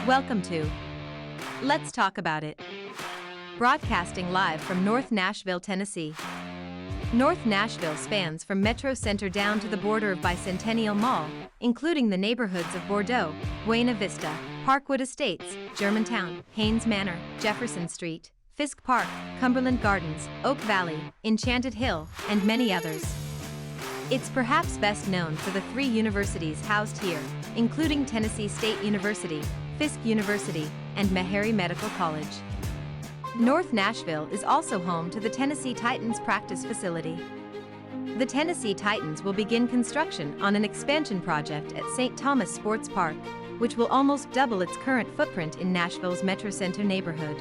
Welcome to Let's Talk About It. Broadcasting live from North Nashville, Tennessee. North Nashville spans from Metro Center down to the border of Bicentennial Mall, including the neighborhoods of Bordeaux, Buena Vista, Parkwood Estates, Germantown, Haynes Manor, Jefferson Street, Fisk Park, Cumberland Gardens, Oak Valley, Enchanted Hill, and many others. It's perhaps best known for the 3 universities housed here, including Tennessee State University, Fisk University, and Meharry Medical College. North Nashville is also home to the Tennessee Titans practice facility. The Tennessee Titans will begin construction on an expansion project at St. Thomas Sports Park, which will almost double its current footprint in Nashville's Metro Center neighborhood.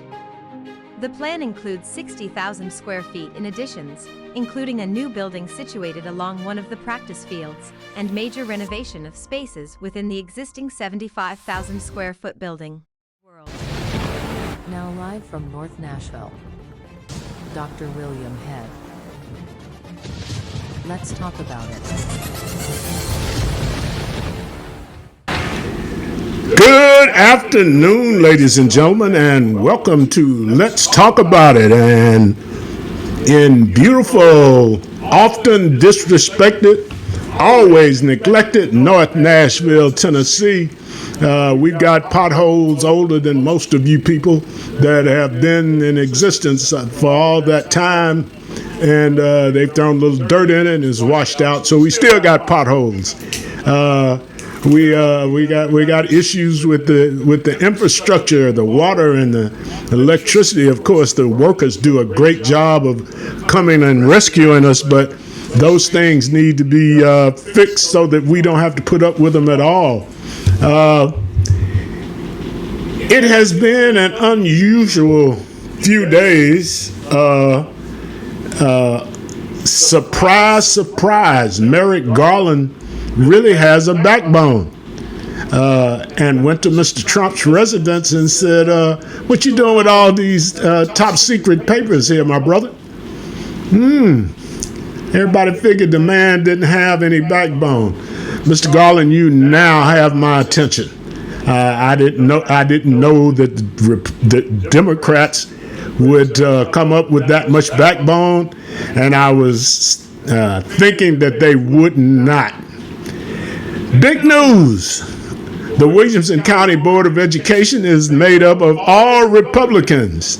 The plan includes 60,000 square feet in additions, including a new building situated along one of the practice fields, and major renovation of spaces within the existing 75,000 square foot building. Now live from North Nashville, Dr. William Head. Let's talk about it. Good afternoon, ladies and gentlemen, and welcome to Let's Talk About It. And in beautiful, often disrespected, always neglected North Nashville, Tennessee, we've got potholes older than most of you people that have been in existence for all that time, and they've thrown a little dirt in it and it's washed out. So we still got potholes. We got issues with the infrastructure, the water and the electricity. Of course, the workers do a great job of coming and rescuing us, but those things need to be fixed so that we don't have to put up with them at all. It has been an unusual few days. Surprise, surprise, Merrick Garland really has a backbone, and went to Mr. Trump's residence and said, what you doing with all these top secret papers here, my brother? Everybody figured the man didn't have any backbone. Mr. Garland, you now have my attention. I didn't know that the Democrats would come up with that much backbone, and I was thinking that they would not. Big news! The Williamson County Board of Education is made up of all Republicans.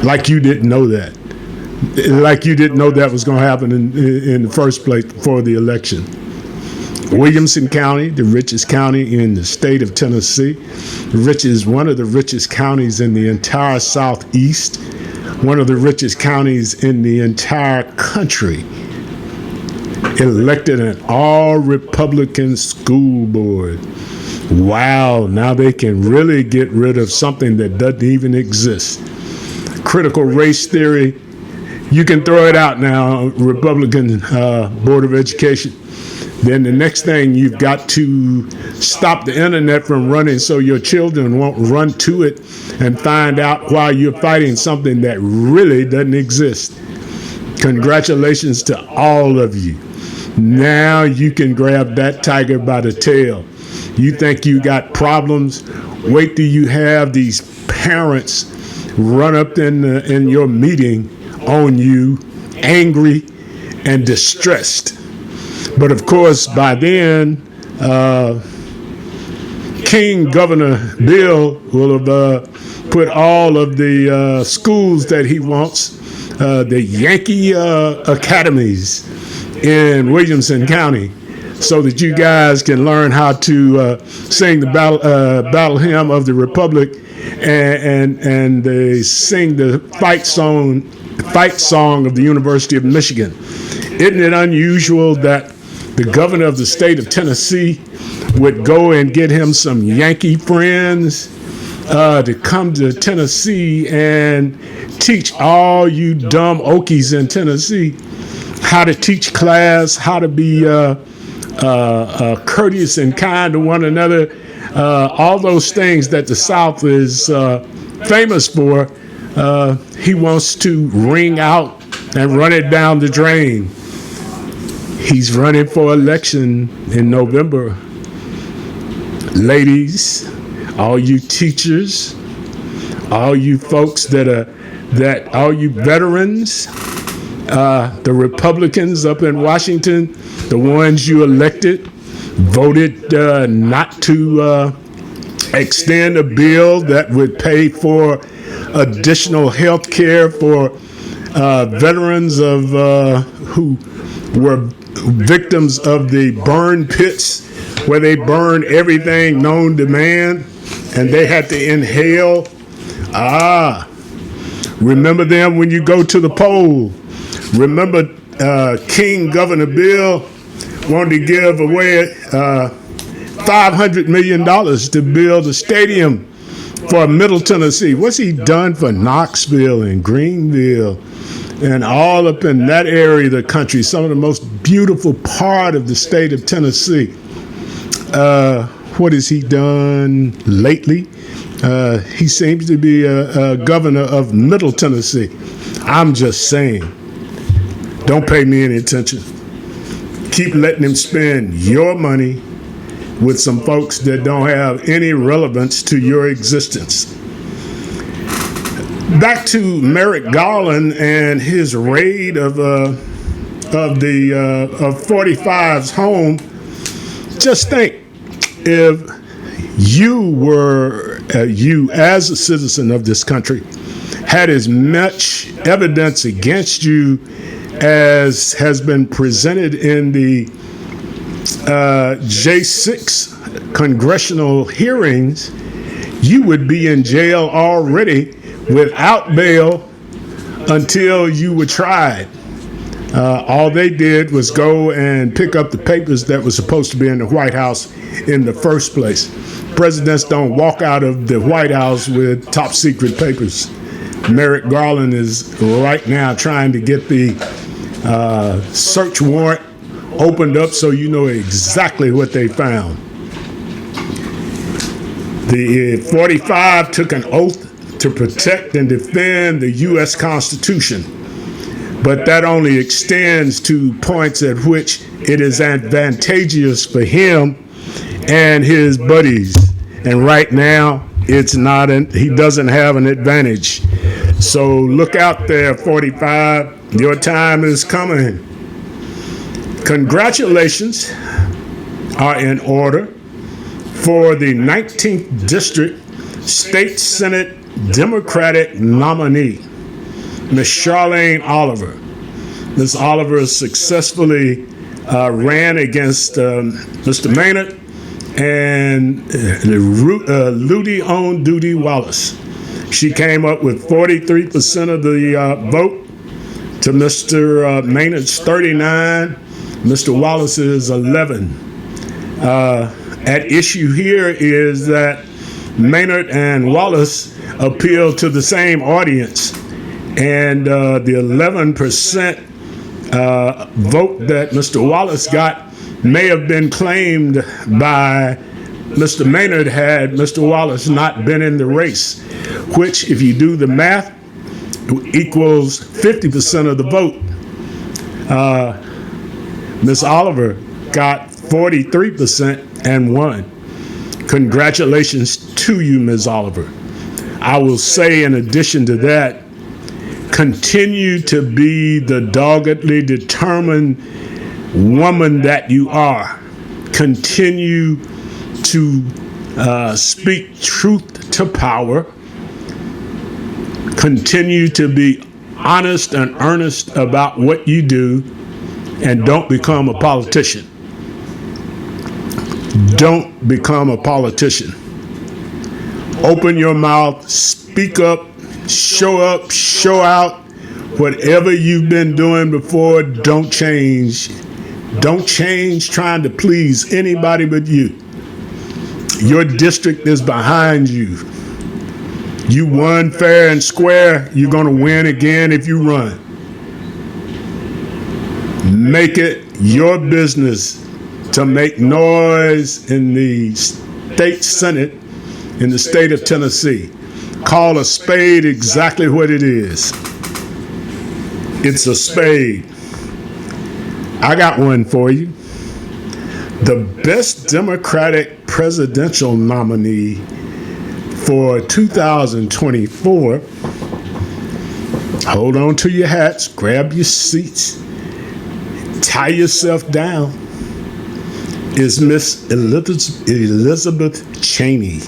Like you didn't know that. Like you didn't know that was going to happen in the first place before the election. Williamson County, the richest county in the state of Tennessee, one of the richest counties in the entire Southeast, one of the richest counties in the entire country, elected an all-Republican school board. Wow, now they can really get rid of something that doesn't even exist. Critical race theory, you can throw it out now, Republican Board of Education. Then the next thing, you've got to stop the internet from running so your children won't run to it and find out why you're fighting something that really doesn't exist. Congratulations to all of you. Now you can grab that tiger by the tail. You think you got problems? Wait till you have these parents run up in your meeting on you, angry and distressed. But of course, by then, King Governor Bill will have put all of the schools that he wants, the Yankee academies in Williamson County, so that you guys can learn how to sing the battle hymn of the Republic, and they sing the fight song of the University of Michigan. Isn't it unusual that the governor of the state of Tennessee would go and get him some Yankee friends to come to Tennessee and teach all you dumb Okies in Tennessee how to teach class, how to be courteous and kind to one another, all those things that the South is famous for. He wants to wring out and run it down the drain. He's running for election in November. Ladies, all you teachers, all you folks all you veterans, the Republicans up in Washington, the ones you elected, voted not to extend a bill that would pay for additional health care for veterans of who were victims of the burn pits, where they burned everything known to man, and they had to inhale. Remember them when you go to the poll. Remember King Governor Bill wanted to give away $500 million to build a stadium for Middle Tennessee. What's he done for Knoxville and Greenville and all up in that area of the country, some of the most beautiful part of the state of Tennessee? What has he done lately? He seems to be a governor of Middle Tennessee. I'm just saying, don't pay me any attention. Keep letting him spend your money with some folks that don't have any relevance to your existence. Back to Merrick Garland and his raid of 45's home. Just think, if you as a citizen of this country had as much evidence against you as has been presented in the J6 congressional hearings, you would be in jail already without bail until you were tried. All they did was go and pick up the papers that were supposed to be in the White House in the first place. Presidents don't walk out of the White House with top secret papers. Merrick Garland is right now trying to get the search warrant opened up so you know exactly what they found. The 45 took an oath to protect and defend the U.S. Constitution, but that only extends to points at which it is advantageous for him and his buddies. And right now, it's not. He doesn't have an advantage. So look out there, 45. Your time is coming. Congratulations are in order for the 19th District State Senate Democratic nominee, Ms. Charlene Oliver. Ms. Oliver successfully ran against Mr. Maynard and Ludi on Duty Wallace. She came up with 43% of the vote to Mr. Maynard's 39, Mr. Wallace's 11. At issue here is that Maynard and Wallace appeal to the same audience, and the 11% vote that Mr. Wallace got may have been claimed by Mr. Maynard had Mr. Wallace not been in the race, which, if you do the math, equals 50% of the vote. Ms. Oliver got 43% and won. Congratulations to you, Ms. Oliver. I will say, in addition to that, continue to be the doggedly determined woman that you are. Continue to speak truth to power. Continue to be honest and earnest about what you do, and don't become a politician. Don't become a politician. Open your mouth, speak up, show out. Whatever you've been doing before, don't change. Don't change trying to please anybody but you. Your district is behind you. You won fair and square. You're going to win again if you run. Make it your business to make noise in the state senate in the state of Tennessee. Call a spade exactly what it is. It's a spade. I got one for you. The best Democratic presidential nominee for 2024, hold on to your hats, grab your seats, tie yourself down, is Miss Elizabeth Cheney.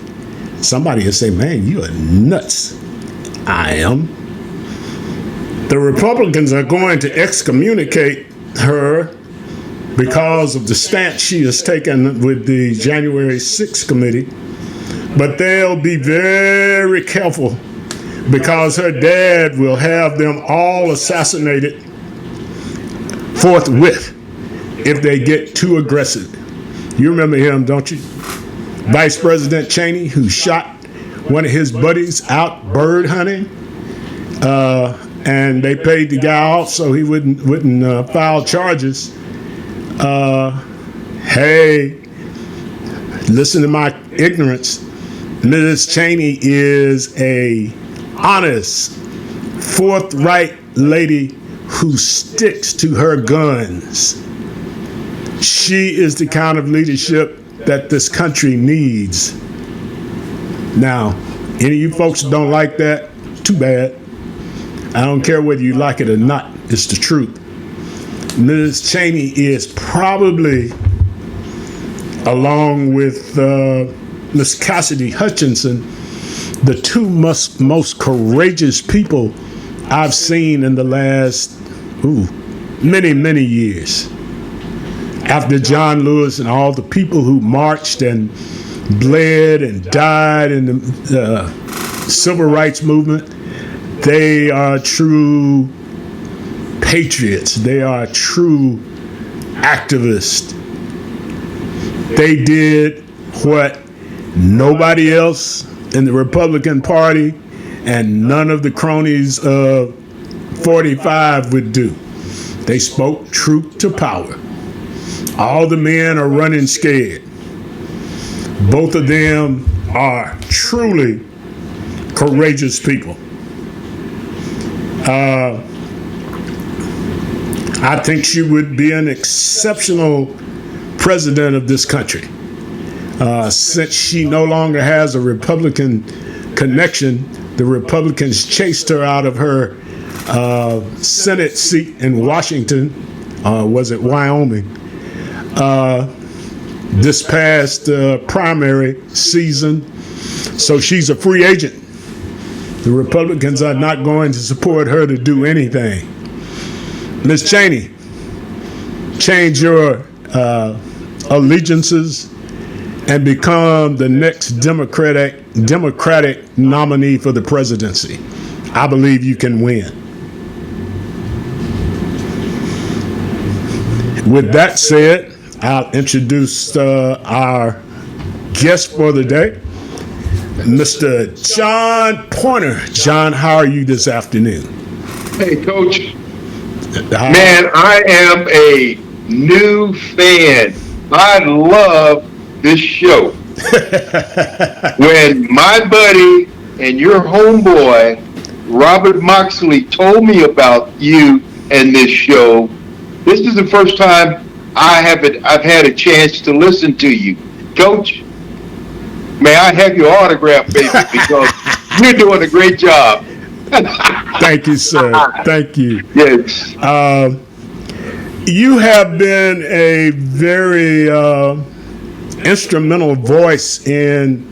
Somebody will say, man, you are nuts. I am. The Republicans are going to excommunicate her because of the stance she has taken with the January 6th committee. But they'll be very careful because her dad will have them all assassinated forthwith if they get too aggressive. You remember him, don't you? Vice President Cheney, who shot one of his buddies out bird hunting, and they paid the guy off so he wouldn't file charges. Hey, listen to my ignorance. Mrs. Cheney is a honest, forthright lady who sticks to her guns. She is the kind of leadership that this country needs. Now, any of you folks that don't like that, too bad. I don't care whether you like it or not. It's the truth. Mrs. Cheney is probably, along with Miss Cassidy Hutchinson, the two most courageous people I've seen in the last many years. After John Lewis and all the people who marched and bled and died in the civil rights movement, they are true patriots. They are true activists. They did what nobody else in the Republican Party and none of the cronies of 45 would do. They spoke truth to power. All the men are running scared. Both of them are truly courageous people. I think she would be an exceptional president of this country. Since she no longer has a Republican connection, the Republicans chased her out of her Senate seat in Washington, was it Wyoming, this past primary season. So she's a free agent. The Republicans are not going to support her to do anything. Ms. Cheney, change your allegiances and become the next Democratic nominee for the presidency. I believe you can win. With that said, I'll introduce our guest for the day, Mr. John Pointer. John, how are you this afternoon? Hey, Coach. Man, I am a new fan. I love this show. When my buddy and your homeboy, Robert Moxley, told me about you and this show, this is the first time I've had a chance to listen to you. Coach, may I have your autograph, baby, because you're doing a great job. Thank you, sir. Thank you. Yes. You have been a very instrumental voice in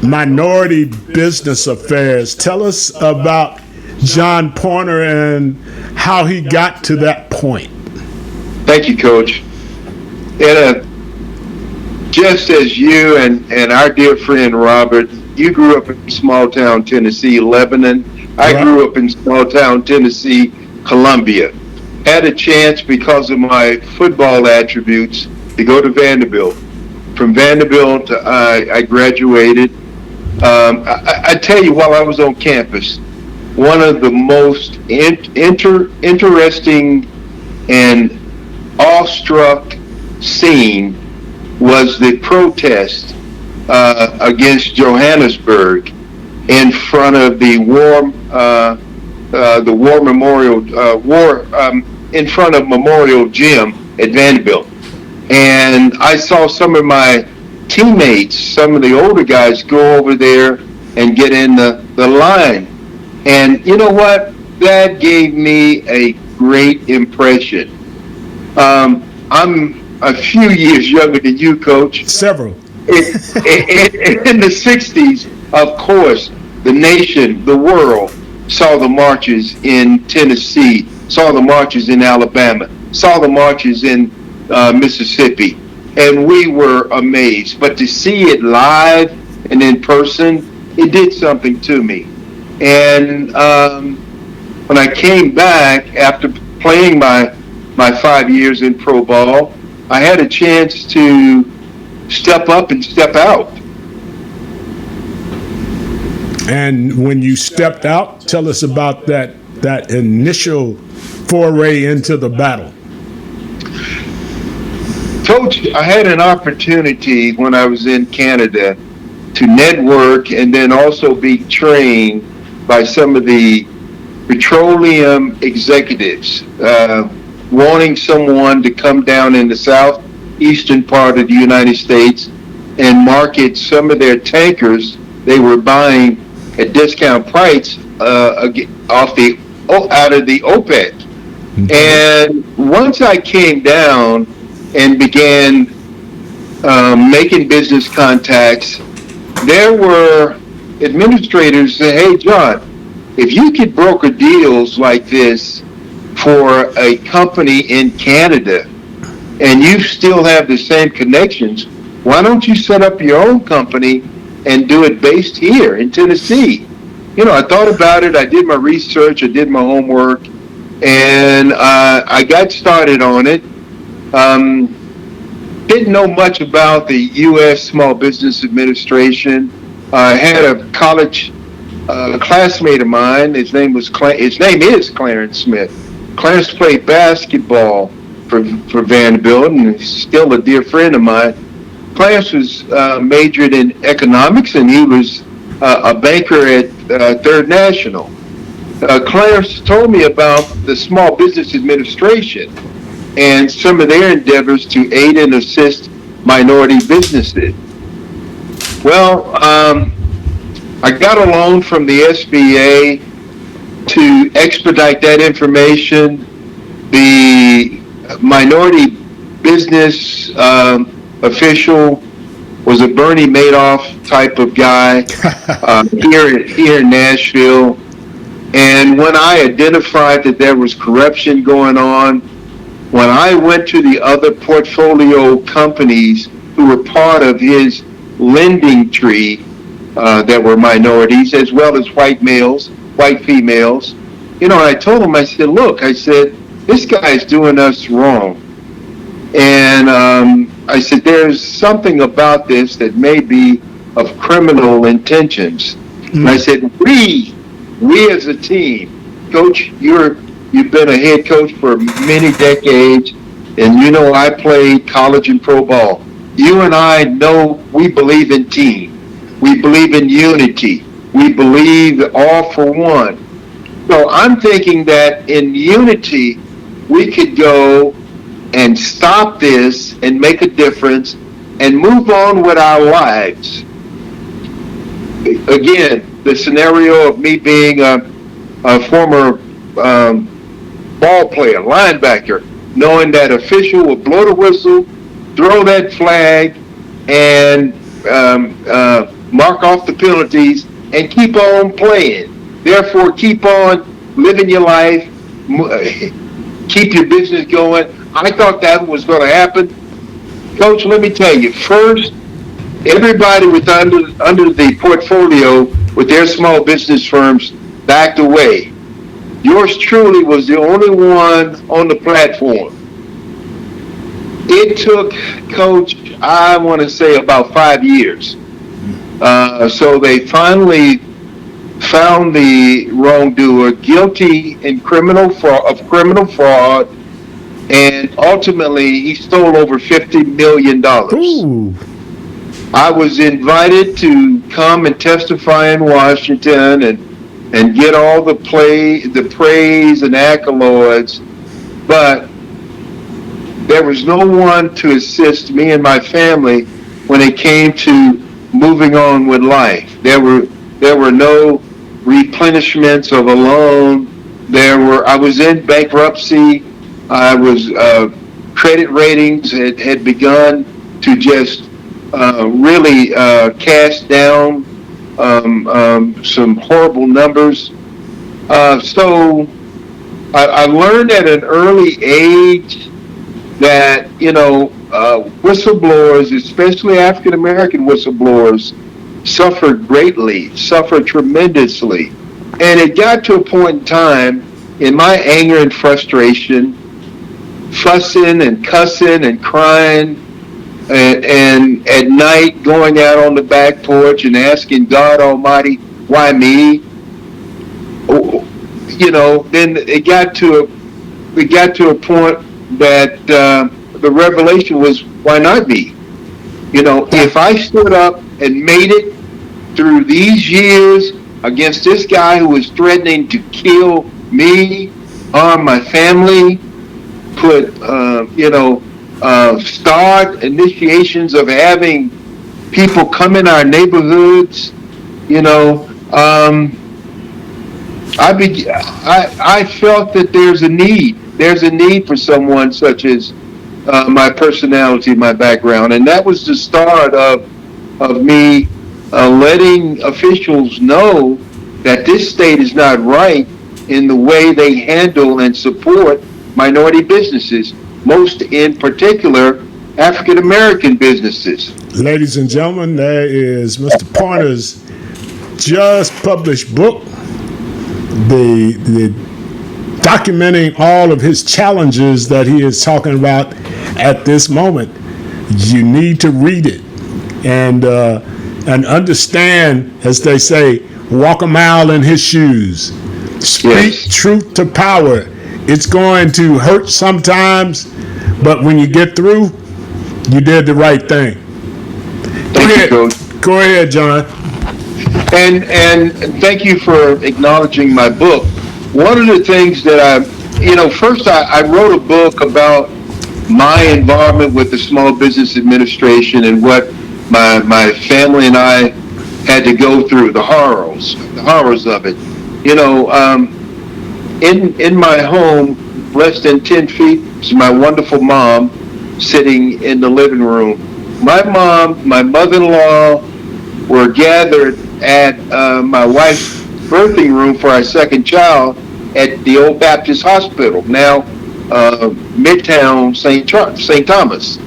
minority business affairs. Tell us about John Pointer and how he got to that point. Thank you, Coach. And just as you and our dear friend Robert, you grew up in small town Tennessee, Lebanon. I grew up in small town Tennessee, Columbia. Had a chance because of my football attributes to go to Vanderbilt. From Vanderbilt, I graduated. I tell you, while I was on campus, one of the most interesting and awestruck scene was the protest against Johannesburg in front of the War Memorial in front of Memorial Gym at Vanderbilt, and I saw some of my teammates, some of the older guys, go over there and get in the line. And you know what? That gave me a great impression. I'm a few years younger than you, Coach. Several. In the 60s, of course, the nation, the world, saw the marches in Tennessee, saw the marches in Alabama, saw the marches in Mississippi, and we were amazed. But to see it live and in person, it did something to me. And when I came back after playing my 5 years in pro ball, I had a chance to step up and step out. And when you stepped out, tell us about that initial foray into the battle. Coach, I had an opportunity when I was in Canada to network and then also be trained by some of the petroleum executives, wanting someone to come down in the southeastern part of the United States and market some of their tankers they were buying at discount price out of the OPEC. Mm-hmm. And once I came down and began making business contacts, there were administrators that, hey, John, if you could broker deals like this for a company in Canada and you still have the same connections, why don't you set up your own company and do it based here in Tennessee? You know, I thought about it. I did my research. I did my homework. And I got started on it. Didn't know much about the U.S. Small Business Administration. I had a college classmate of mine. His name is Clarence Smith. Clarence played basketball for Vanderbilt, and he's still a dear friend of mine. Clarence was majored in economics, and he was a banker at Third National. Clarence told me about the Small Business Administration and some of their endeavors to aid and assist minority businesses. Well, I got a loan from the SBA to expedite that information. The minority business official was a Bernie Madoff type of guy here in Nashville. And when I identified that there was corruption going on, when I went to the other portfolio companies who were part of his lending tree that were minorities, as well as white females, you know, I told him, I said, look, I said, this guy's doing us wrong. And I said, there's something about this that may be of criminal intentions. Mm-hmm. And I said, we as a team, Coach, you've been a head coach for many decades, and you know I played college and pro ball. You and I know we believe in team. We believe in unity. We believe all for one. So I'm thinking that in unity, we could go and stop this and make a difference and move on with our lives. Again, the scenario of me being a former ball player, linebacker, knowing that official will blow the whistle, throw that flag, and mark off the penalties and keep on playing. Therefore, keep on living your life, keep your business going. I thought that was going to happen. Coach, let me tell you, first, everybody was under the portfolio with their small business firms backed away. Yours truly was the only one on the platform. It took, Coach, I want to say about 5 years. So they finally found the wrongdoer guilty in criminal fraud, and ultimately he stole over $50 million. Ooh. I was invited to come and testify in Washington and get all the praise and accolades, but there was no one to assist me and my family when it came to moving on with life. There were There were no replenishments of a loan. I was in bankruptcy. I was, credit ratings had begun to just really cast down some horrible numbers. So I learned at an early age that, whistleblowers, especially African American whistleblowers, suffered greatly, suffered tremendously. And it got to a point in time in my anger and frustration, fussing and cussing and crying, and at night going out on the back porch and asking God Almighty, why me? Then it got to a point that the revelation was, why not me? If I stood up and made it through these years against this guy who was threatening to kill me, harm my family, put, start initiations of having people come in our neighborhoods, I felt that there's a need for someone such as my personality, my background, and that was the start of me letting officials know that this state is not right in the way they handle and support minority businesses, most in particular African American businesses. Ladies and gentlemen, there is Mr. Pointer's just published book, the documenting all of his challenges that he is talking about at this moment. You need to read it and understand, as they say, walk a mile in his shoes. Speak truth to power. It's going to hurt sometimes, but when you get through, you did the right thing. Thank you, Coach. Go ahead, John. And thank you for acknowledging my book. One of the things that first I wrote a book about my involvement with the Small Business Administration and what my family and I had to go through, the horrors of it. In my home, less than 10 feet, is my wonderful mom sitting in the living room. My mom, my mother-in-law were gathered at my wife's birthing room for our second child at the Old Baptist Hospital, now Midtown St. Thomas.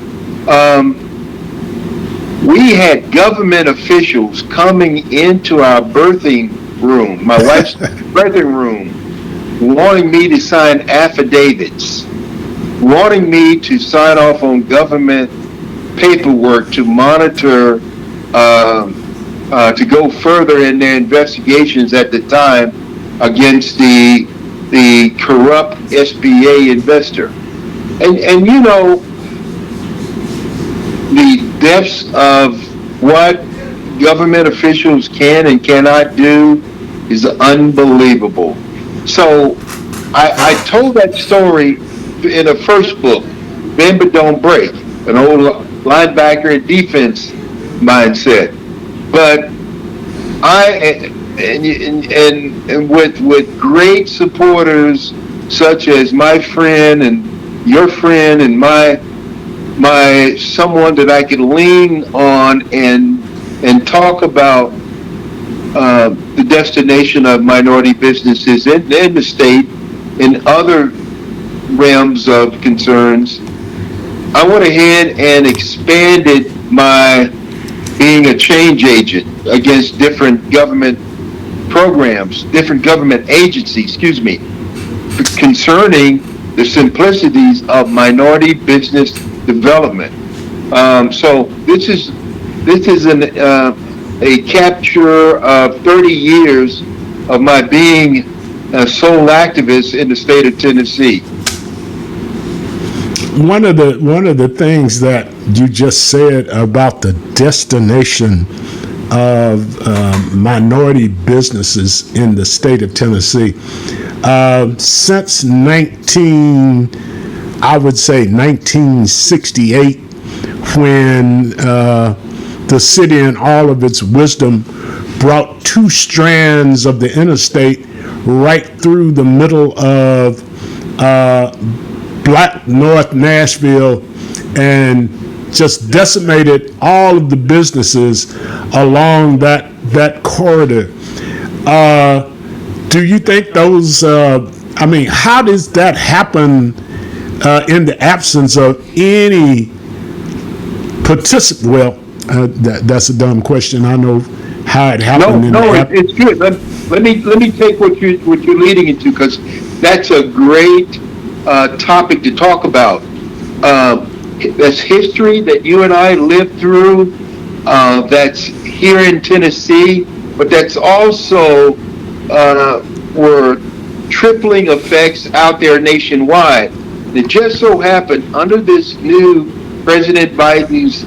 We had government officials coming into our birthing room, my wife's birthing room, wanting me to sign affidavits, wanting me to sign off on government paperwork to monitor, to go further in their investigations at the time against the corrupt SBA investor. And the depths of what government officials can and cannot do is unbelievable. So I told that story in the first book, Bend But Don't Break, an old linebacker and defense mindset. But and with great supporters such as my friend and your friend and my someone that I could lean on and talk about the destination of minority businesses in the state in other realms of concerns, I went ahead and expanded my being a change agent against different government programs, different government agencies, concerning the simplicities of minority business development. So this is a capture of 30 years of my being a sole activist in the state of Tennessee. One of the things that you just said about the destination of minority businesses in the state of Tennessee, since 1968, when the city in all of its wisdom brought two strands of the interstate right through the middle of Black North Nashville and just decimated all of the businesses along that corridor. Do you think those, how does that happen in the absence of any participant? Well, that's a dumb question. I know how it happened. It's good. Let me take what you're leading into, because that's a great topic to talk about. That's history that you and I lived through. That's here in Tennessee, but that's also were tripling effects out there nationwide. It just so happened under this new President Biden's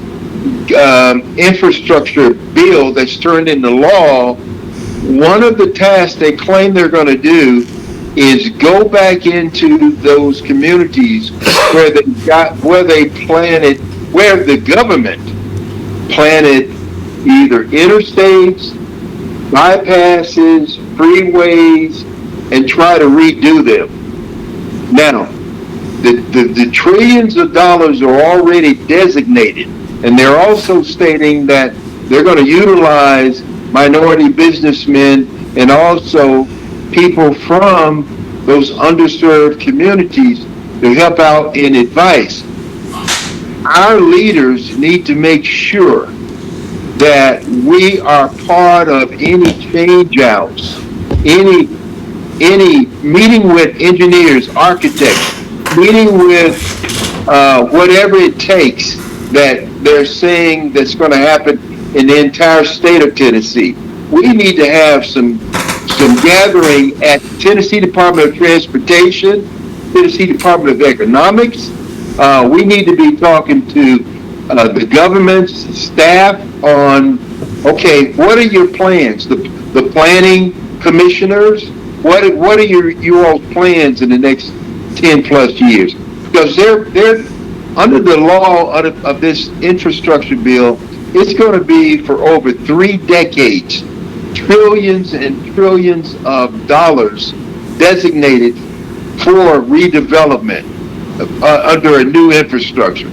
infrastructure bill that's turned into law, one of the tasks they claim they're going to do is go back into those communities where the government planted either interstates, bypasses, freeways, and try to redo them. Now, the trillions of dollars are already designated, and they're also stating that they're going to utilize minority businessmen and also people from those underserved communities to help out in advice. Our leaders need to make sure that we are part of any change outs, any meeting with engineers, architects, meeting with whatever it takes that they're saying that's going to happen in the entire state of Tennessee. We need to have some gathering at Tennessee Department of Transportation, Tennessee Department of Economics. We need to be talking to the government's staff on, okay, what are your plans? The planning commissioners, what are your all's plans in the next 10 plus years? Because they're under the law of this infrastructure bill, it's going to be for over 3 decades, trillions and trillions of dollars designated for redevelopment under a new infrastructure,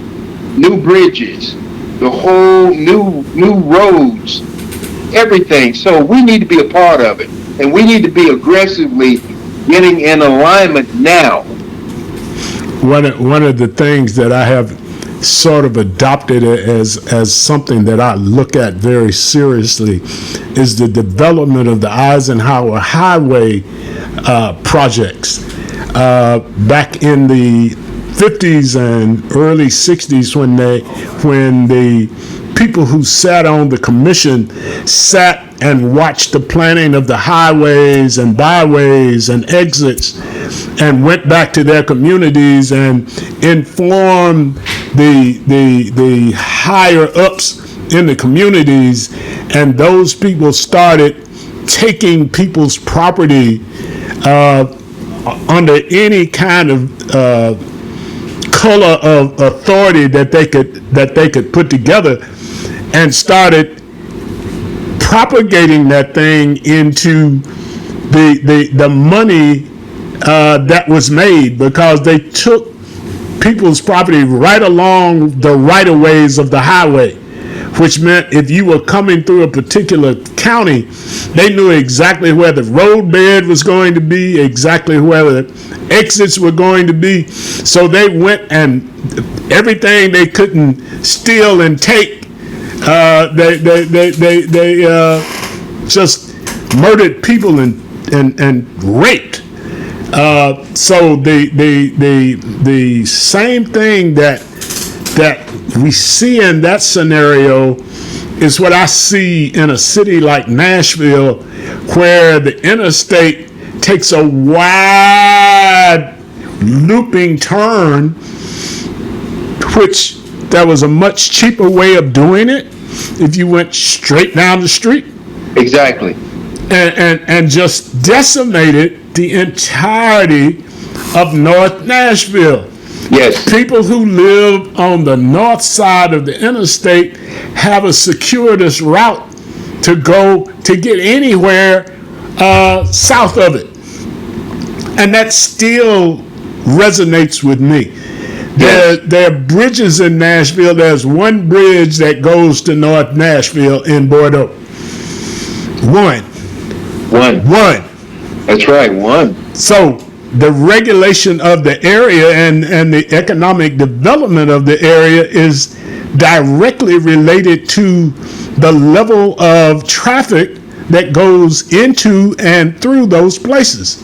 new bridges, the whole new roads, everything. So we need to be a part of it, and we need to be aggressively getting in alignment now. One of the things that I have sort of adopted as something that I look at very seriously is the development of the Eisenhower Highway projects. Back in the 50s and early 60s, when the people who sat on the commission sat and watched the planning of the highways and byways and exits and went back to their communities and informed the higher ups in the communities, and those people started taking people's property under any kind of color of authority that they could put together, and started propagating that thing into the money that was made, because they took people's property right along the right-of-ways of the highway, which meant if you were coming through a particular county, they knew exactly where the road bed was going to be, exactly where the exits were going to be. So they went, and everything they couldn't steal and take, they just murdered people and raped. So the same thing that we see in that scenario is what I see in a city like Nashville, where the interstate takes a wide looping turn, which there was a much cheaper way of doing it if you went straight down the street. Exactly. And just decimated the entirety of North Nashville. Yes. People who live on the north side of the interstate have a circuitous route to go to get anywhere south of it. And that still resonates with me. There are bridges in Nashville. There's one bridge that goes to North Nashville in Bordeaux. One. That's right, one. So the regulation of the area and the economic development of the area is directly related to the level of traffic that goes into and through those places.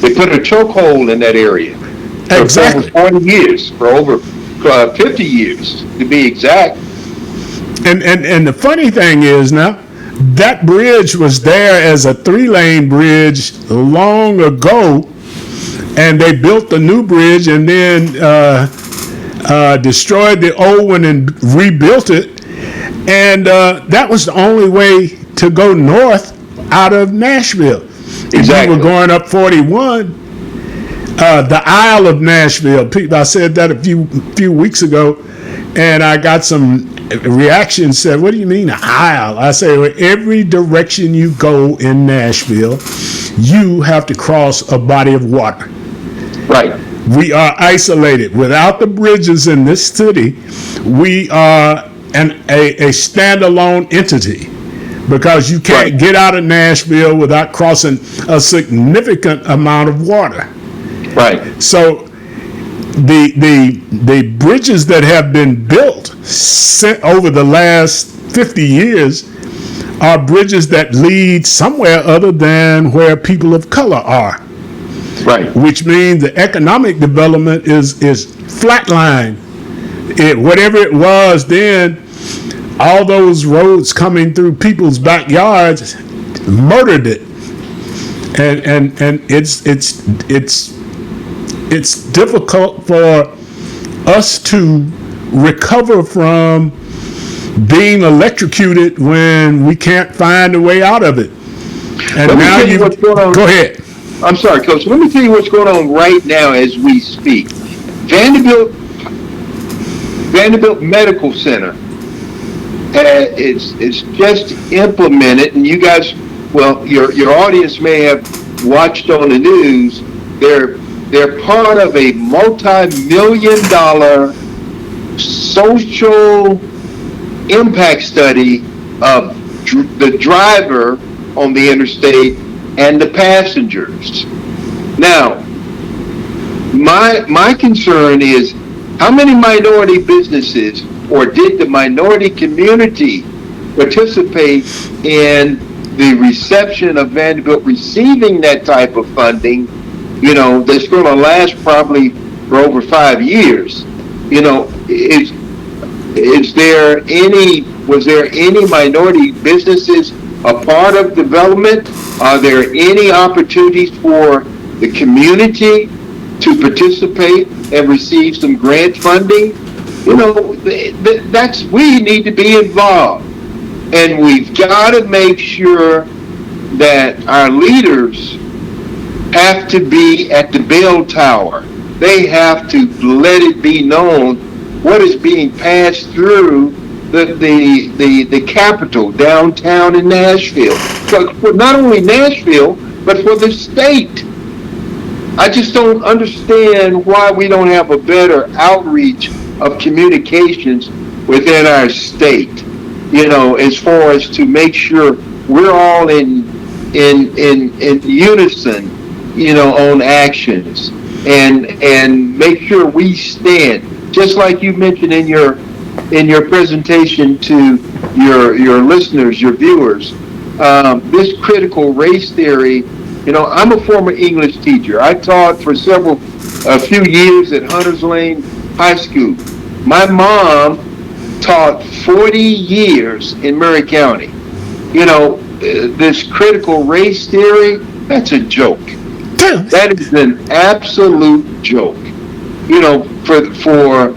They put a chokehold in that area. Exactly. For over 40 years, for over 50 years, to be exact. And the funny thing is now, that bridge was there as a 3-lane bridge long ago, and they built the new bridge and then destroyed the old one and rebuilt it. And that was the only way to go north out of Nashville. Exactly. If you were going up 41, the Isle of Nashville. I said that a few weeks ago, and I got some reactions. Said, "What do you mean, the Isle?" I say, well, every direction you go in Nashville, you have to cross a body of water. Right. We are isolated. Without the bridges in this city, we are a standalone entity, because you can't get out of Nashville without crossing a significant amount of water. Right. So the bridges that have been built over the last 50 years are bridges that lead somewhere other than where people of color are. Right. Which means the economic development is flatline. Whatever it was then, all those roads coming through people's backyards murdered it. And it's difficult for us to recover from being electrocuted when we can't find a way out of it. And now you go ahead. I'm sorry, Coach. Let me tell you what's going on right now as we speak. Vanderbilt Medical Center. It's just implemented, and you guys, well, your audience may have watched on the news. They're part of a multi-million-dollar social impact study of the driver on the interstate and the passengers. Now, my concern is, how many minority businesses, or did the minority community participate in the reception of Vanderbilt receiving that type of funding, that's going to last probably for over 5 years? Was there any minority businesses a part of development? Are there any opportunities for the community to participate and receive some grant funding? We need to be involved, and we've got to make sure that our leaders have to be at the bell tower. They have to let it be known what is being passed through the capital, downtown in Nashville. For not only Nashville, but for the state. I just don't understand why we don't have a better outreach of communications within our state, as far as to make sure we're all in unison, on actions, and make sure we stand, just like you mentioned in your presentation to your listeners, your viewers. This critical race theory. I'm a former English teacher. I taught for a few years at Hunters Lane High School. My mom taught 40 years in Murray County. This critical race theory, that's a joke. That is an absolute joke. For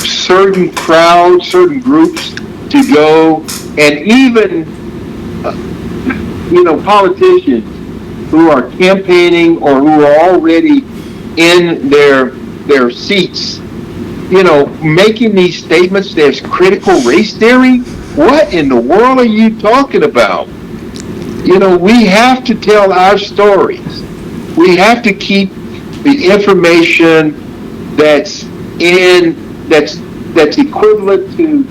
certain crowds, certain groups to go, and even politicians who are campaigning or who are already in their seats, making these statements. There's critical race theory. what in the world are you talking about? You know, we have to tell our stories. We have to keep the information that's equivalent to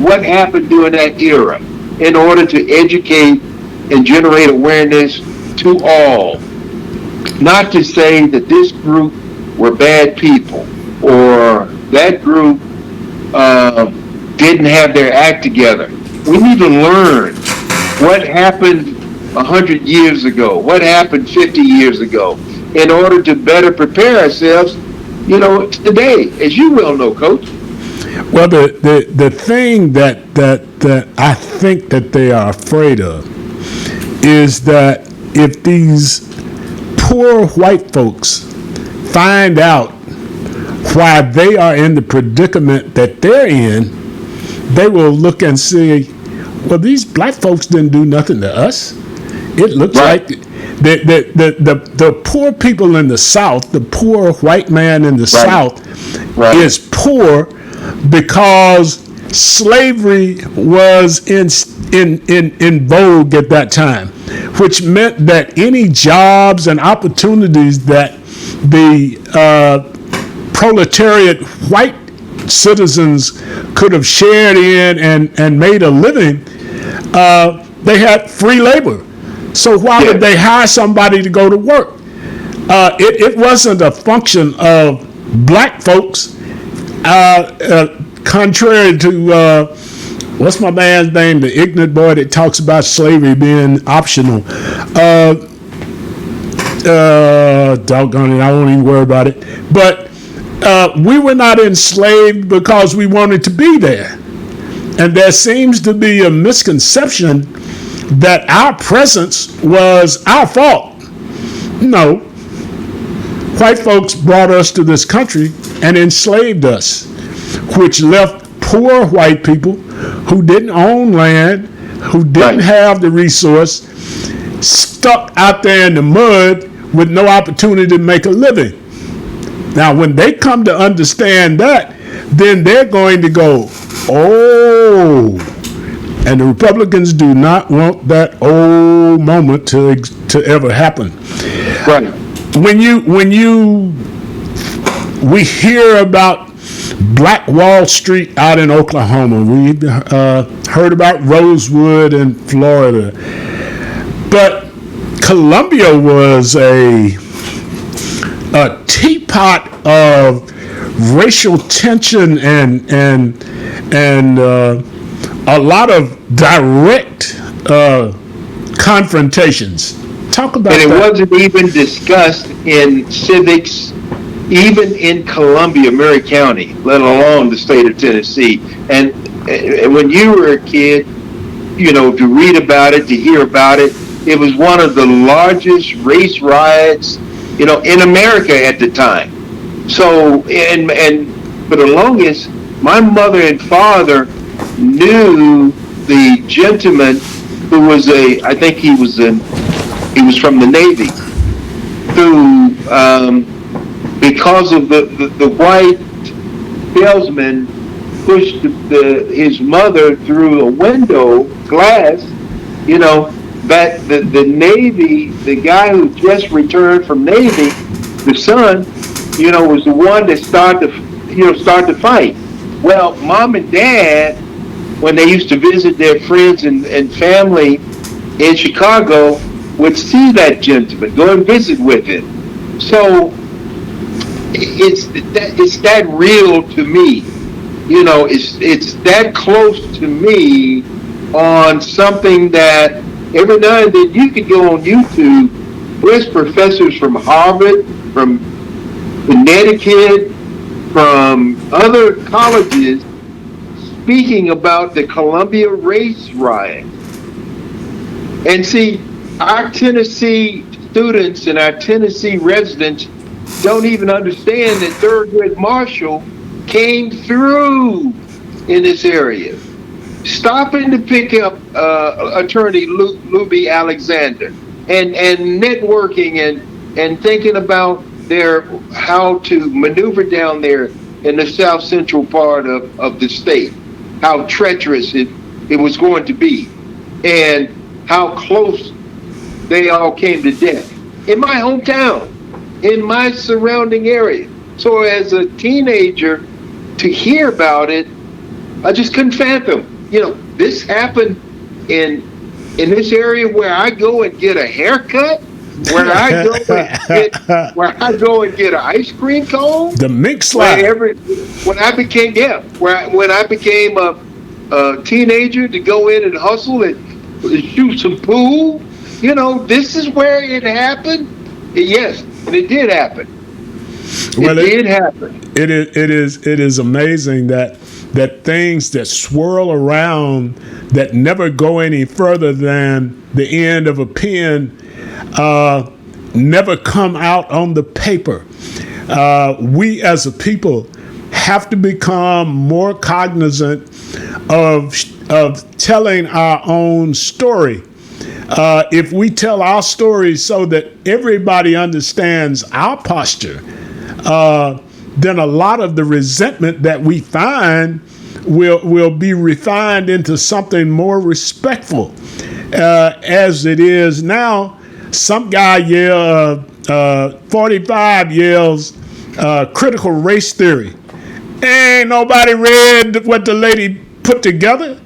what happened during that era in order to educate and generate awareness to all. Not to say that this group were bad people or that group didn't have their act together. We need to learn what happened 100 years ago, what happened 50 years ago, in order to better prepare ourselves, you know, today, as you well know, Coach. Well, the thing that I think that they are afraid of is that if these poor white folks find out why they are in the predicament that they're in, they will look and see, well, these black folks didn't do nothing to us. It looks Right. like the poor people in the South, the poor white man in the South, Right. is poor because slavery was in vogue at that time, which meant that any jobs and opportunities that the proletariat white citizens could have shared in and made a living, they had free labor. So why would they hire somebody to go to work? It wasn't a function of black folks, contrary to what's my man's name, the ignorant boy that talks about slavery being optional. Doggone it, I won't even worry about it. But we were not enslaved because we wanted to be there. And there seems to be a misconception that our presence was our fault. No. White folks brought us to this country and enslaved us, which left poor white people who didn't own land, who didn't have the resource, stuck out there in the mud with no opportunity to make a living. Now, when they come to understand that, then they're going to go, oh, and the Republicans do not want that old moment to ever happen. Right. We hear about Black Wall Street out in Oklahoma. We heard about Rosewood in Florida. But Columbia was a teapot of racial tension and a lot of direct confrontations. Talk about that. And it wasn't even discussed in civics, even in Columbia, Murray County, let alone the state of Tennessee. And when you were a kid, you know, to read about it, to hear about it, it was one of the largest race riots, you know, in America at the time. So, and for the longest, my mother and father knew the gentleman who was I think he was from the Navy, who, because of the white salesman pushed his mother through a window glass, you know, that the Navy, the guy who just returned from Navy, the son, you know, was the one that started the fight. Well, mom and dad, when they used to visit their friends and family in Chicago, would see that gentleman, go and visit with him. So it's that real to me. You know, it's that close to me on something that every now and then you could go on YouTube. There's professors from Harvard, from Connecticut, from other colleges speaking about the Columbia race riot. And see, our Tennessee students and our Tennessee residents don't even understand that Thurgood Marshall came through in this area, stopping to pick up attorney Luby Alexander and networking and thinking about how to maneuver down there in the south central part of the state, how treacherous it it was going to be, and how close they all came to death in my hometown, in my surrounding area. So as a teenager, to hear about it, I just couldn't fathom. You know, this happened in this area where I go and get a haircut, where I go and get an ice cream cone. The mink slide. When I became a teenager to go in and hustle and shoot some pool, you know, this is where it happened. Yes, and it did happen. It did happen. It is amazing that things that swirl around that never go any further than the end of a pen never come out on the paper. We as a people have to become more cognizant of telling our own story. If we tell our story so that everybody understands our posture, then a lot of the resentment that we find will be refined into something more respectful. As it is now, some guy 45 yells critical race theory. Ain't nobody read what the lady put together.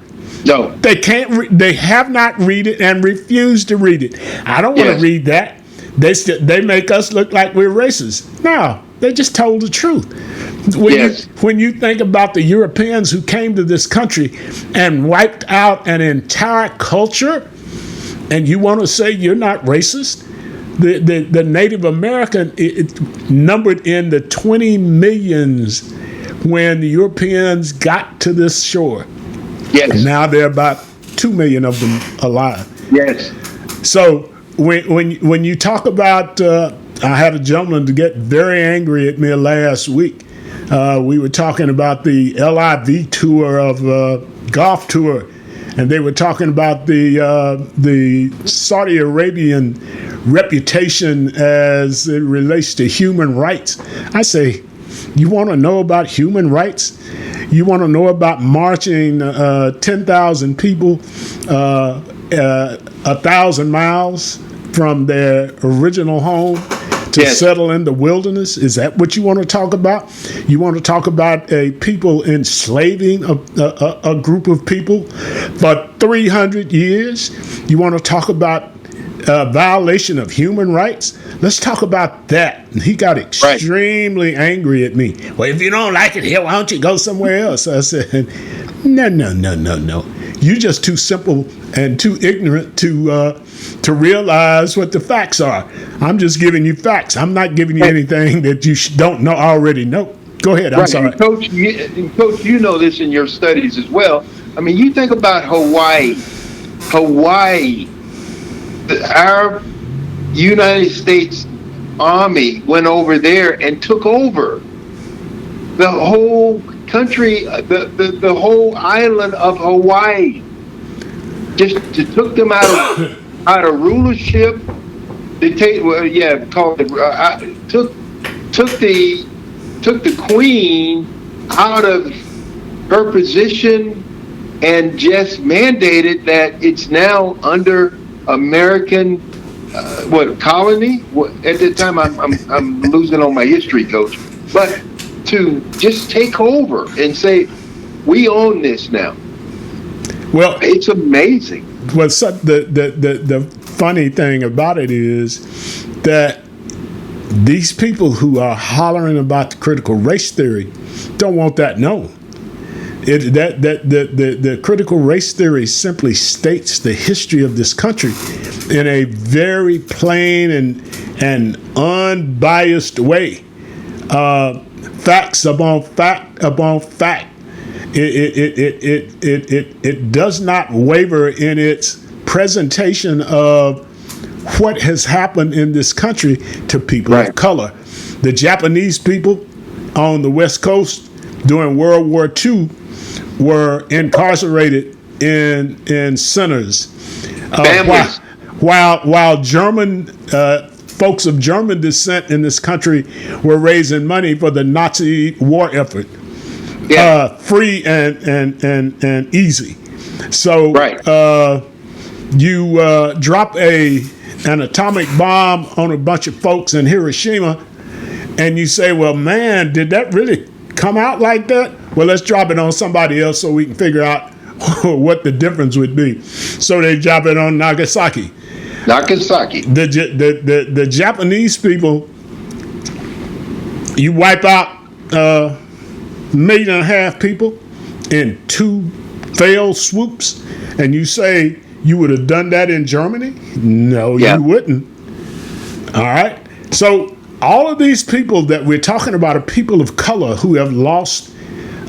No, they can't. They have not read it and refuse to read it. I don't want to read that. They make us look like we're racist. No, they just told the truth. When you think about the Europeans who came to this country and wiped out an entire culture, and you want to say you're not racist? The Native American it numbered in the 20 millions when the Europeans got to this shore. Yes. Now there are about 2 million of them alive. Yes. So when you talk about, I had a gentleman to get very angry at me last week. We were talking about the LIV tour of golf tour, and they were talking about the Saudi Arabian reputation as it relates to human rights. I say, you want to know about human rights? You want to know about marching 10,000 people 1,000 miles from their original home to settle in the wilderness? Is that what you want to talk about? You want to talk about a people enslaving a group of people for 300 years? You want to talk about violation of human rights? Let's talk about that. And he got extremely angry at me. Well, if you don't like it here, why don't you go somewhere else? I said, no. You're just too simple and too ignorant to realize what the facts are. I'm just giving you facts. I'm not giving you anything that you already know. Go ahead. I'm sorry. And Coach, you know this in your studies as well. I mean, you think about Hawaii. Our United States Army went over there and took over the whole country, the whole island of Hawaii. Just took them out of rulership. Took the queen out of her position and just mandated that it's now under American colony. At the time, I'm losing on my history, Coach. But to just take over and say we own this now. Well, it's amazing. Well, the funny thing about it is that these people who are hollering about the critical race theory don't want that known. The critical race theory simply states the history of this country in a very plain and unbiased way. Facts upon fact upon fact. It does not waver in its presentation of what has happened in this country to people of color. The Japanese people on the West Coast during World War II were incarcerated in centers. While German folks of German descent in this country were raising money for the Nazi war effort. Free and easy. So Right. You drop an atomic bomb on a bunch of folks in Hiroshima, and you say, well, man, did that really come out like that? Well, let's drop it on somebody else so we can figure out what the difference would be. So they drop it on Nagasaki. Nagasaki. The Japanese people, you wipe out 1.5 million people in 2 failed swoops, and you say you would have done that in Germany? No, Yeah. you wouldn't. All right. So all of these people that we're talking about are people of color who have lost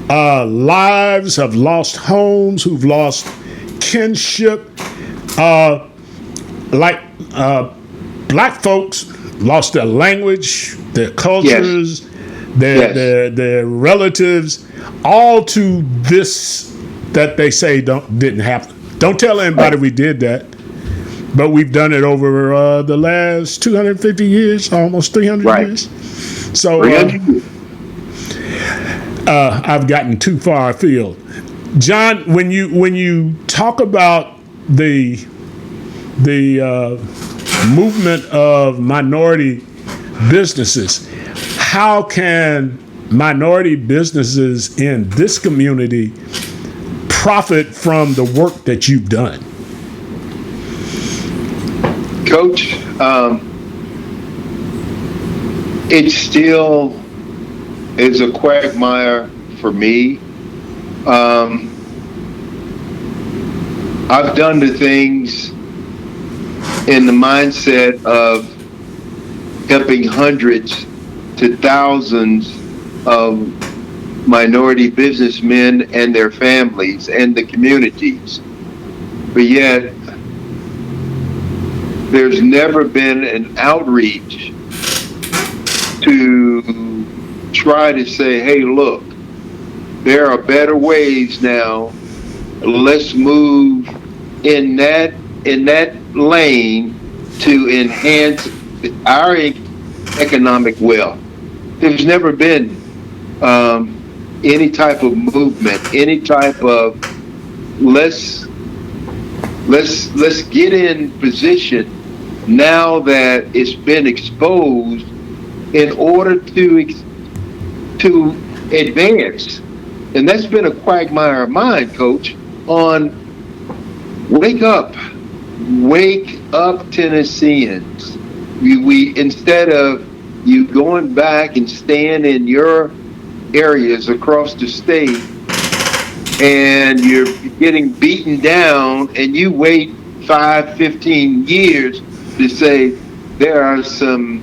lives, have lost homes, who've lost kinship. Black folks lost their language, their cultures, their relatives, all to this that they say didn't happen. Don't tell anybody we did that, but we've done it over the last 250 years, almost 300 Right. years. So I've gotten too far afield. John, when you talk about the movement of minority businesses, how can minority businesses in this community profit from the work that you've done? Coach, it still is a quagmire for me. I've done the things in the mindset of helping hundreds to thousands of minority businessmen and their families and the communities. But yet, there's never been an outreach to try to say, hey, look, there are better ways now. Let's move in that lane to enhance our economic wealth. There's never been any type of movement, any type of let's get in position now that it's been exposed in order to advance. And that's been a quagmire of mine, Coach, on wake up Tennesseans. We instead of you going back and staying in your areas across the state and you're getting beaten down and you wait 5-15 years to say there are some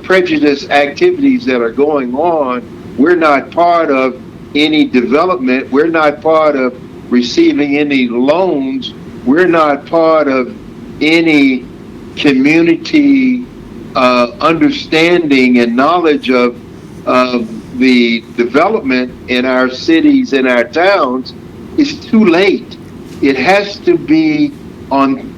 prejudice activities that are going on. We're not part of any development. We're not part of receiving any loans. We're not part of any community understanding and knowledge of the development in our cities and our towns. It's too late. It has to be on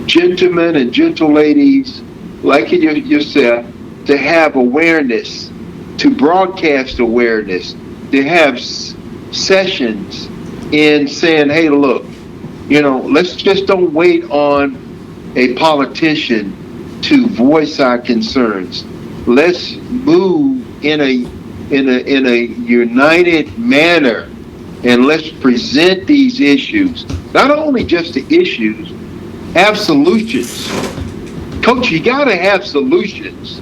gentlemen and gentle ladies like yourself to have awareness, to broadcast awareness, to have sessions in saying, hey, look, let's just don't wait on a politician to voice our concerns. Let's move in a united manner, and let's present these issues. Not only just the issues, have solutions. Coach, you got to have solutions.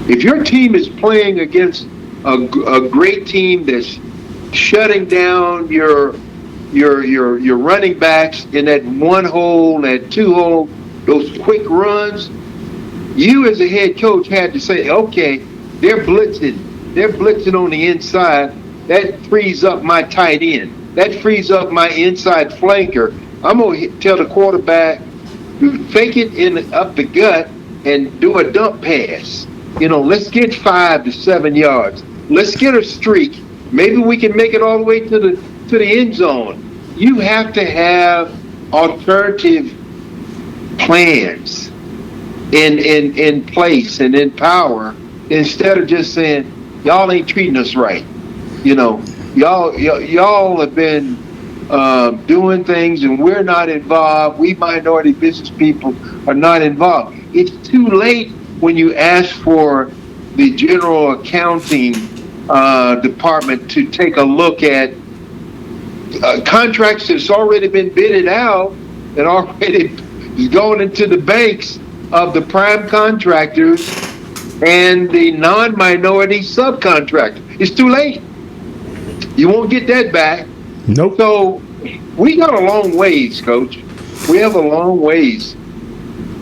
If your team is playing against a great team that's shutting down your running backs in that 1 hole, that 2 hole, those quick runs, you as a head coach had to say, okay, they're blitzing on the inside. That frees up my tight end. That frees up my inside flanker. I'm going to tell the quarterback to fake it up the gut and do a dump pass. Let's get 5 to 7 yards. Let's get a streak. Maybe we can make it all the way to the end zone. You have to have alternative plans in place and in power instead of just saying, y'all ain't treating us right. y'all have been doing things, and we're not involved. We minority business people are not involved. It's too late when you ask for the general accounting department to take a look at contracts that's already been bidded out and already going into the banks of the prime contractors and the non-minority subcontractor. It's too late. You won't get that back. Nope. So we got a long ways, Coach. We have a long ways.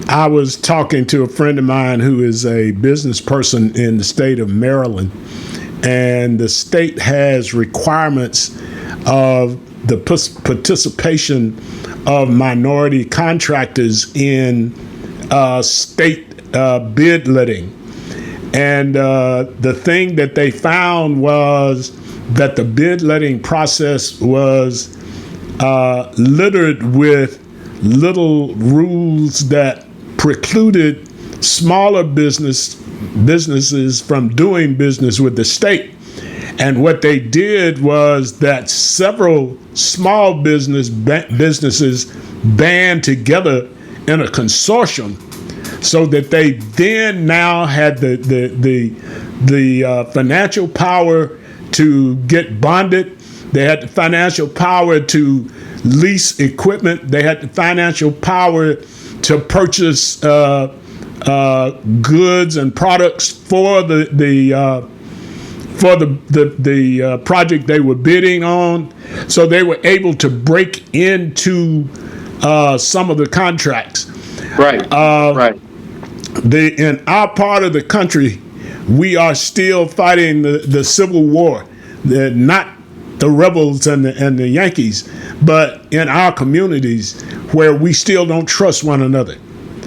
I was talking to a friend of mine who is a business person in the state of Maryland, and the state has requirements of the participation of minority contractors in state bid letting. And the thing that they found was that the bid letting process was littered with little rules that precluded smaller businesses from doing business with the state. And what they did was that several small businesses band together in a consortium, so that they then now had the financial power to get bonded. They had the financial power to lease equipment. They had the financial power to purchase goods and products for the project they were bidding on. So they were able to break into some of the contracts. Right. Right. In our part of the country, we are still fighting the Civil War. Not the rebels and the Yankees, but in our communities where we still don't trust one another.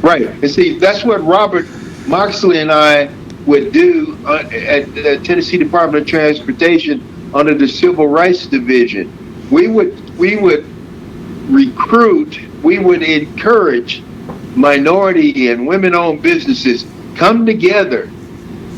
Right. And see, that's what Robert Moxley and I would do at the Tennessee Department of Transportation under the Civil Rights Division. We would recruit, we would encourage minority and women-owned businesses, come together.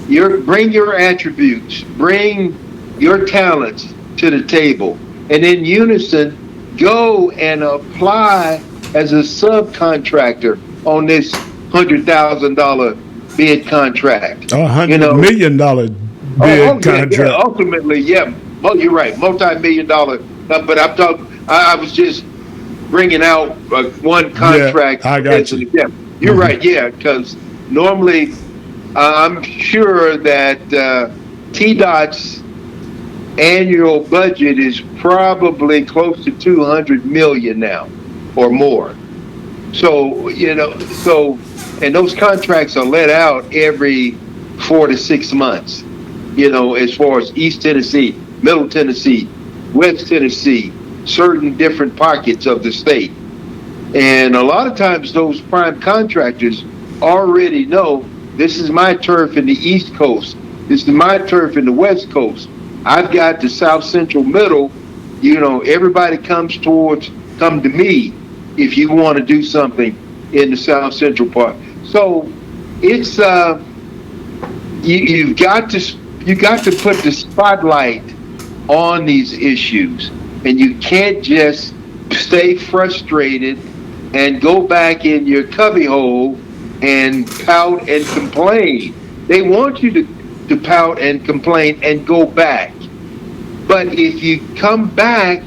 Bring your attributes, bring your talents to the table, and in unison, go and apply as a subcontractor on this $100,000 bid contract. $100 million bid contract. Yeah, ultimately, yeah. Oh, you're right, multi-million-dollar. But I was just bringing out one contract. Yeah, I got you. Yeah, you're right. Yeah, because normally I'm sure that TDOT's annual budget is probably close to $200 million now or more. So, and those contracts are let out every 4 to 6 months, as far as East Tennessee, Middle Tennessee, West Tennessee, certain different pockets of the state. And a lot of times those prime contractors already know, this is my turf in the East Coast. This is my turf in the West Coast. I've got the South Central Middle. Everybody come to me if you want to do something in the South Central part. So it's you got to put the spotlight on these issues, and you can't just stay frustrated and go back in your cubbyhole and pout and complain. They want you to pout and complain and go back. But if you come back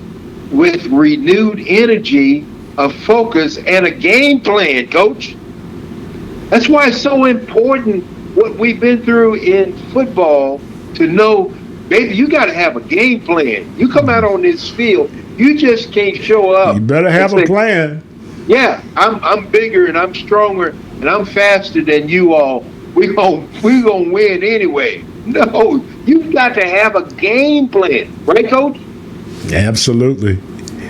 with renewed energy, a focus, and a game plan, Coach, that's why it's so important what we've been through in football to know, baby, you got to have a game plan. You come out on this field, you just can't show up. You better have a plan. Yeah, I'm bigger and I'm stronger and I'm faster than you all. We gonna win anyway. No, you've got to have a game plan, right, Coach? Absolutely.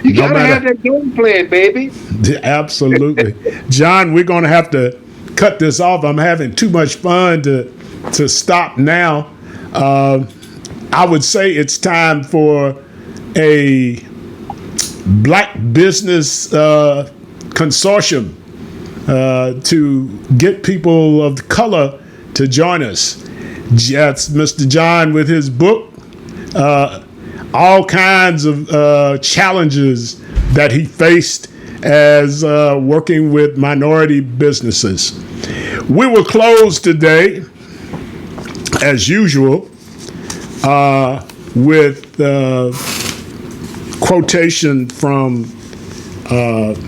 You got to have that game plan, baby. Absolutely. John, we're going to have to cut this off. I'm having too much fun to stop now. I would say it's time for a black business consortium to get people of color to join us. That's Mr. John with his book, all kinds of challenges that he faced as working with minority businesses. We will close today, as usual, with quotation from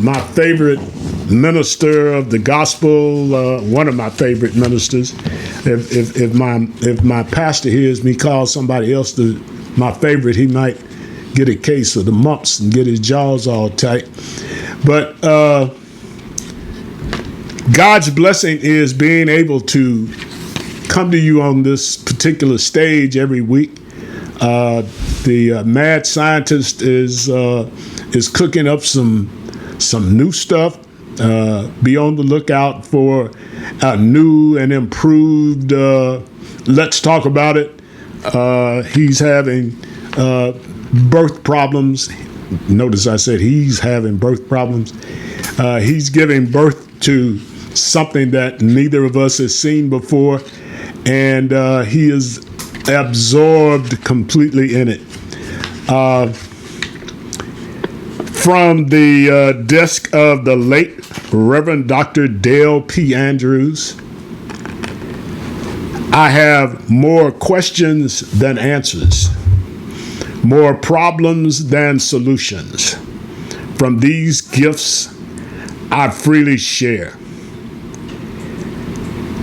my favorite minister of the gospel, one of my favorite ministers. If my pastor hears me call somebody else my favorite, he might get a case of the mumps and get his jaws all tight. But God's blessing is being able to come to you on this particular stage every week. The mad scientist is cooking up some new stuff. Be on the lookout for a new and improved Let's Talk About It. He's having birth problems. Notice I said he's having birth problems. He's giving birth to something that neither of us has seen before, and he is absorbed completely in it. From the desk of the late Reverend Dr. Dale P. Andrews, I have more questions than answers, more problems than solutions. From these gifts, I freely share.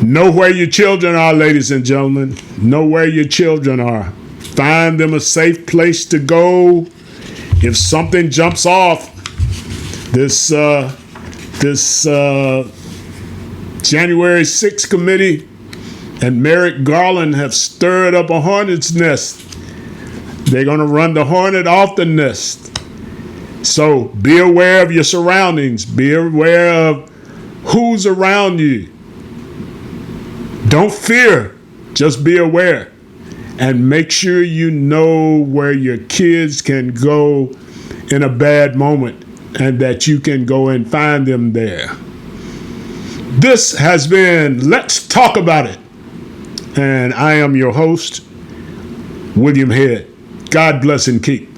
Know where your children are, ladies and gentlemen. Know where your children are. Find them a safe place to go. If something jumps off, this January 6th committee and Merrick Garland have stirred up a hornet's nest. They're going to run the hornet off the nest. So be aware of your surroundings. Be aware of who's around you. Don't fear. Just be aware. And make sure you know where your kids can go in a bad moment and that you can go and find them there. This has been Let's Talk About It. And I am your host, William Head. God bless and keep.